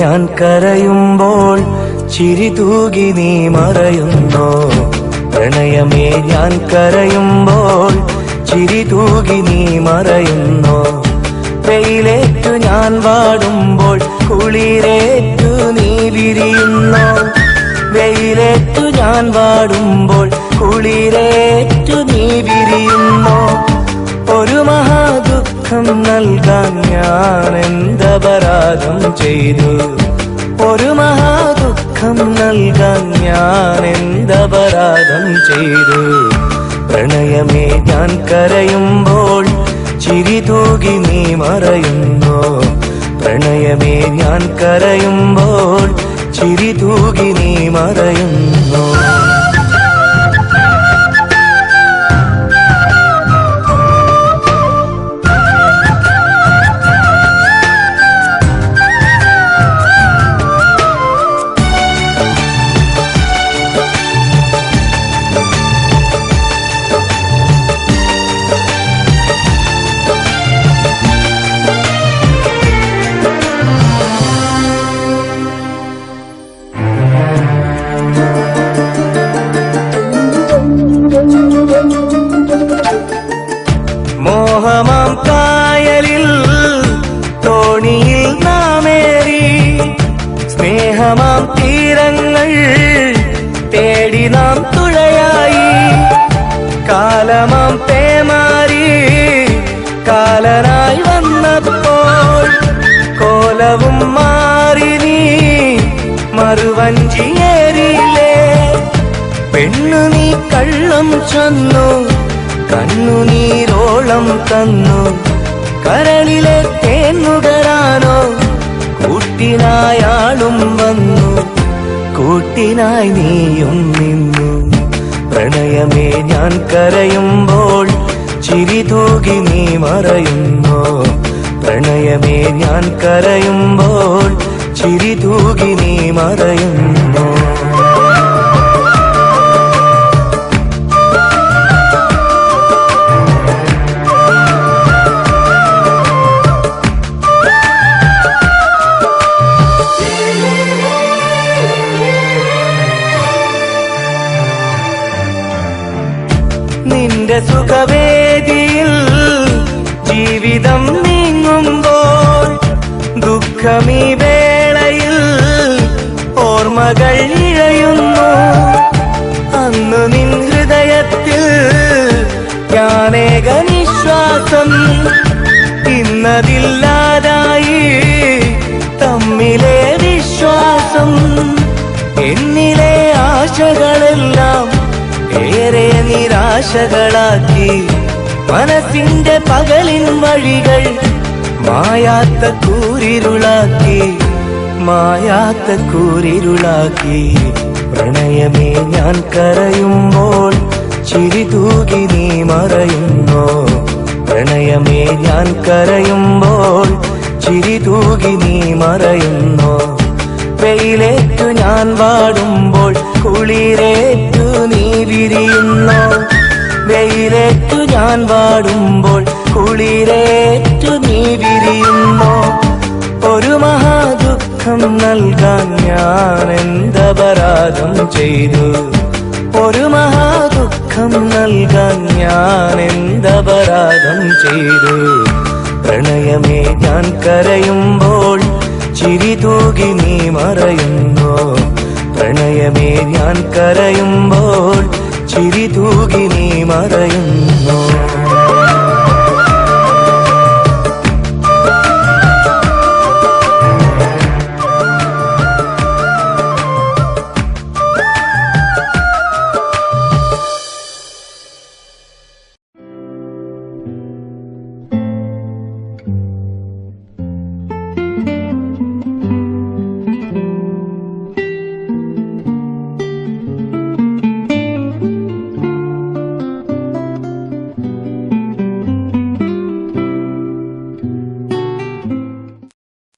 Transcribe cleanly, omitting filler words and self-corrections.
ഞാൻ കരയുമ്പോൾ ചിരി തൂകി നീ മറയുന്നോ? പ്രണയമേ ഞാൻ കരയുമ്പോൾ ചിരി തൂകി നീ മറയുന്നോ? വെയിലേറ്റു ഞാൻ വാടുമ്പോൾ കുളിരേറ്റു നീ വിരിയുന്നോ? വെയിലേറ്റു ഞാൻ വാടുമ്പോൾ കുളിരേറ്റു നീ വിരിയുന്നോ? ഒരു മഹാദുഃഖം നൽകാൻ ഞാൻ എന്തപരാധം ചെയ്തു? ഒരു മഹാദുഃഖം നൽകാൻ ഞാൻ എന്തപരാധം ചെയ്തു? പ്രണയമേ ഞാൻ കരയുമ്പോൾ ചിരി തൂകി നീ മറയുന്നോ? പ്രണയമേ ഞാൻ കരയുമ്പോൾ ചിരി തൂകി നീ മറയുന്നോ? മോഹമാം കായലിൽ തോണിയിൽ നാമേറി, സ്നേഹമാം തീരങ്ങൾ തേടി നാം തുഴയായി. കാലമാം പേമാരി കാലനായി വന്നപ്പോൾ കോലവും മാറി നീ മറുവഞ്ചിയേറിയില്ലേ? പെണ്ണു നീ കള്ളം ചൊന്നു, കണ്ണുനീരോളം തന്നു, കരളിലെ തേന്നുകരാനോ കൂട്ടിനായാളും വന്നു, കൂട്ടിനായി നീയും നിന്നു. പ്രണയമേ ഞാൻ കരയുമ്പോൾ ചിരി തൂകി നീ മറയുന്നോ? പ്രണയമേ ഞാൻ കരയുമ്പോൾ ചിരി തൂകി നീ മറയുന്നോ? നിന്റെ സുഖവേദിയിൽ ജീവിതം നീങ്ങുമ്പോൾ ദുഃഖമീ വേളയിൽ ഓർമ്മകൾ ഇഴയുന്നു. അന്നു നിൻ ഹൃദയത്തിൽ ഞാനേക നിശ്വാസം, ഇന്നതില്ലാതായി തമ്മിലെ വിശ്വാസം. എന്നിലെ ആശകളെല്ലാം ഏറെ നിരാശകളാക്കി, മനസ്സിന്റെ പകലിൻ വഴികൾ മായാത്ത കൂരിരുളാക്കി, മായാത്ത കൂരിരുളാക്കി. പ്രണയമേ ഞാൻ കരയുമ്പോൾ ചിരി തൂകി നീ മറയുന്നോ? പ്രണയമേ ഞാൻ കരയുമ്പോൾ ചിരി തൂകി നീ മറയുന്നോ? വെയിലേറ്റു ഞാൻ വാടുമ്പോൾ കുളിരേറ്റു നീ വിരിയുന്നോ? വെയിലേറ്റു ഞാൻ വാടുമ്പോൾ കുളിരേറ്റു നീ വിരിയുന്നോ? ഒരു മഹാദുഃഖം നൽകാൻ ഞാൻ എന്തപരാധം ചെയ്തു? ഒരു മഹാദുഃഖം നൽകാൻ ഞാൻ എന്തപരാധം ചെയ്തു? പ്രണയമേ ഞാൻ കരയുമ്പോൾ ചിരി തൂകി നീ മറയുന്നോ? പ്രണയമേ ഞാൻ കരയുമ്പോൾ ചിരി തൂകി നീ മറയുന്നോ?